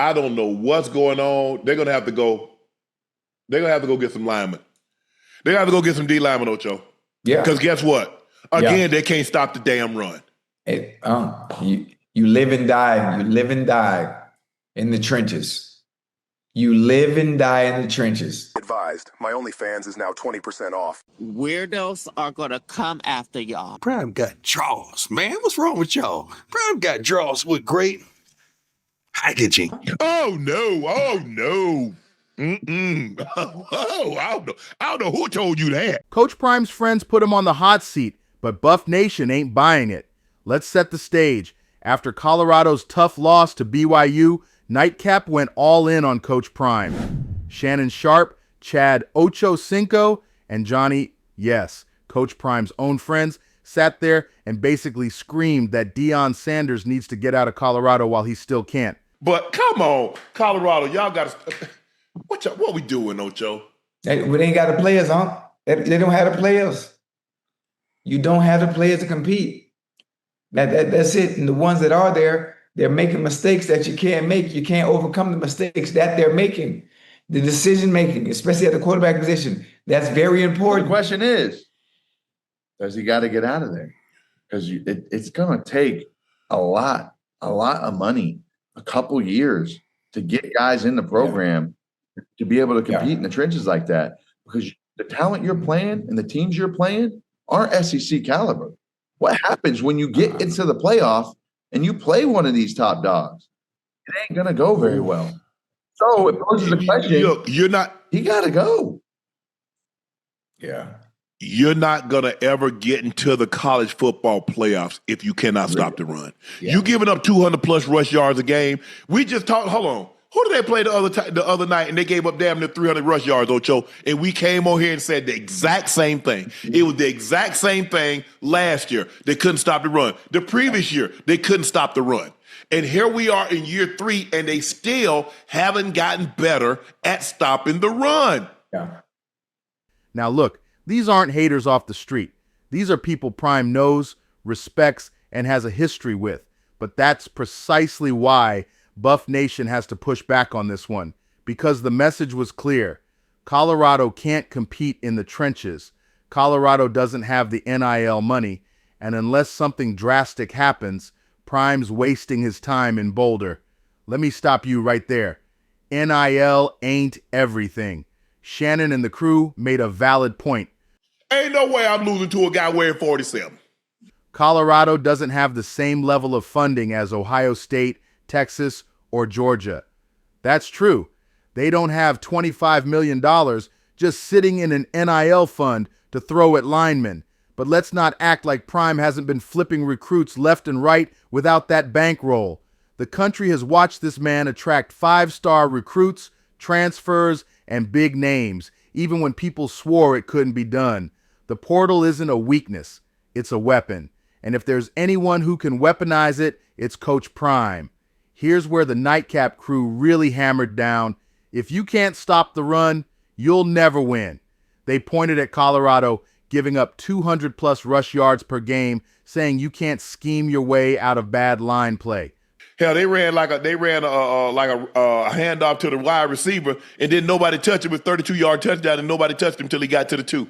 I don't know what's going on. They're gonna have to go. They're gonna have to go get some linemen. They have to go get some D linemen, Ocho. Yeah. Because guess what? Again, they can't stop the damn run. You live and die. You live and die in the trenches. You live and die in the trenches. Advised, my OnlyFans is now 20% off. Weirdos are gonna come after y'all. Prime got draws, man. What's wrong with y'all? Prime got draws with great packaging. Oh no. I don't know who told you that. Coach Prime's friends put him on the hot seat, but Buff Nation ain't buying it. Let's set the stage. After Colorado's tough loss to BYU, Nightcap went all in on Coach Prime. Shannon Sharpe, Chad OchoCinco, and Johnny, yes, Coach Prime's own friends, sat there and basically screamed that Deion Sanders needs to get out of Colorado while he still can't. But come on, Colorado, y'all got to... What we doing, Ocho? We ain't got the players, huh? They don't have the players. You don't have the players to compete. That's it. And the ones that are there, they're making mistakes that you can't make. You can't overcome the mistakes that they're making. The decision making, especially at the quarterback position, that's very important. The question is, does he got to get out of there? Because it's going to take a lot of money, a couple years to get guys in the program to be able to compete in the trenches like that. Because the talent you're playing and the teams you're playing aren't SEC caliber. What happens when you get into the playoff and you play one of these top dogs? It ain't going to go very well. So it poses a question. He got to go. Yeah. You're not going to ever get into the college football playoffs if you cannot stop the run. Yeah. You giving up 200-plus rush yards a game. We just talked, hold on. Who did they play the other night and they gave up damn near 300 rush yards, Ocho? And we came on here and said the exact same thing. It was the exact same thing last year. They couldn't stop the run. The previous year, they couldn't stop the run. And here we are in year 3, and they still haven't gotten better at stopping the run. Yeah. Now look, these aren't haters off the street. These are people Prime knows, respects, and has a history with. But that's precisely why Buff Nation has to push back on this one, because the message was clear. Colorado can't compete in the trenches. Colorado doesn't have the NIL money, and unless something drastic happens, Prime's wasting his time in Boulder. Let me stop you right there. NIL ain't everything. Shannon and the crew made a valid point. Ain't no way I'm losing to a guy wearing 47. Colorado doesn't have the same level of funding as Ohio State, Texas, or Georgia. That's true. They don't have $25 million just sitting in an NIL fund to throw at linemen. But let's not act like Prime hasn't been flipping recruits left and right without that bankroll. The country has watched this man attract 5-star recruits, transfers, and big names, even when people swore it couldn't be done. The portal isn't a weakness, it's a weapon. And if there's anyone who can weaponize it, it's Coach Prime. Here's where the Nightcap crew really hammered down. If you can't stop the run, you'll never win. They pointed at Colorado, giving up 200-plus rush yards per game, saying you can't scheme your way out of bad line play. Hell, they ran a handoff to the wide receiver, and then nobody touched him with 32-yard touchdown, and nobody touched him until he got to the 2.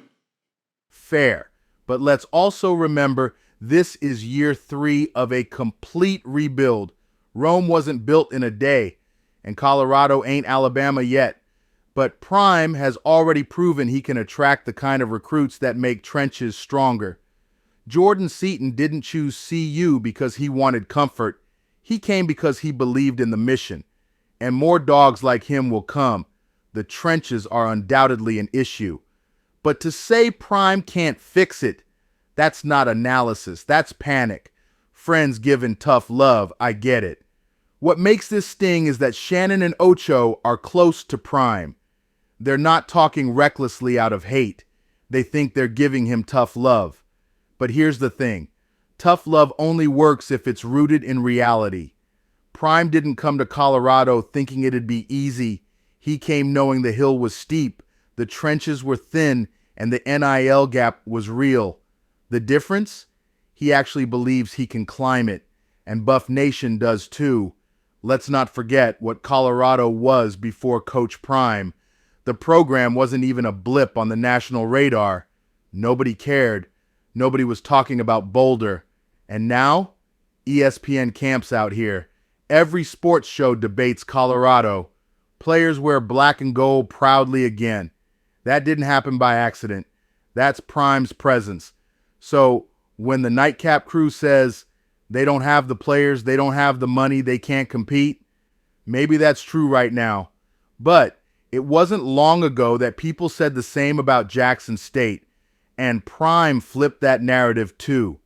Fair, but let's also remember this is year 3 of a complete rebuild. Rome wasn't built in a day, and Colorado ain't Alabama yet. But Prime has already proven he can attract the kind of recruits that make trenches stronger. Jordan Seaton didn't choose CU because he wanted comfort. He came because he believed in the mission. And more dogs like him will come. The trenches are undoubtedly an issue. But to say Prime can't fix it, that's not analysis, that's panic. Friends giving tough love, I get it. What makes this sting is that Shannon and Ocho are close to Prime. They're not talking recklessly out of hate. They think they're giving him tough love. But here's the thing. Tough love only works if it's rooted in reality. Prime didn't come to Colorado thinking it'd be easy. He came knowing the hill was steep, the trenches were thin, and the NIL gap was real. The difference? He actually believes he can climb it, and Buff Nation does too. let's not forget what Colorado was before Coach Prime. The program wasn't even a blip on the national radar. Nobody cared. Nobody was talking about Boulder. And now, ESPN camps out here. Every sports show debates Colorado. Players wear black and gold proudly again. That didn't happen by accident. That's Prime's presence. So when the Nightcap crew says they don't have the players, they don't have the money, they can't compete, maybe that's true right now. But it wasn't long ago that people said the same about Jackson State, and Prime flipped that narrative too.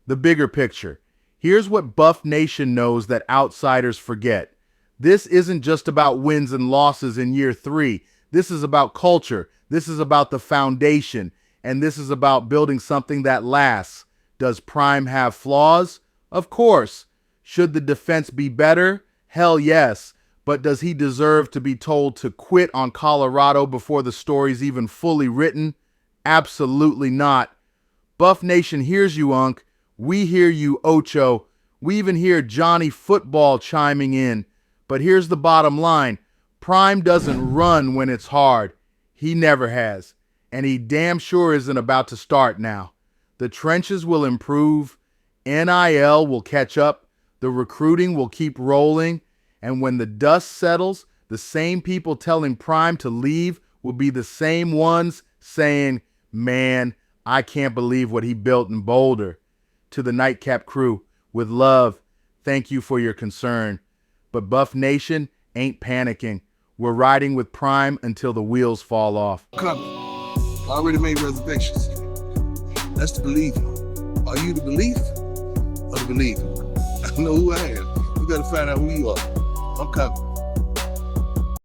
The bigger picture. Here's what Buff Nation knows that outsiders forget. This isn't just about wins and losses in year 3. This is about culture. This is about the foundation. And this is about building something that lasts. Does Prime have flaws? Of course. Should the defense be better? Hell yes. But does he deserve to be told to quit on Colorado before the story's even fully written? Absolutely not. Buff Nation hears you, Unc. We hear you, Ocho. We even hear Johnny Football chiming in. But here's the bottom line. Prime doesn't run when it's hard. He never has. And he damn sure isn't about to start now. The trenches will improve. NIL will catch up. The recruiting will keep rolling. And when the dust settles, the same people telling Prime to leave will be the same ones saying, man, I can't believe what he built in Boulder. To the Nightcap crew, with love, thank you for your concern. But Buff Nation ain't panicking. We're riding with Prime until the wheels fall off. Coming. Already made reservations. That's the believer. Are you the believer or the believer? I know who I am. We gotta find out who you are. I'm coming.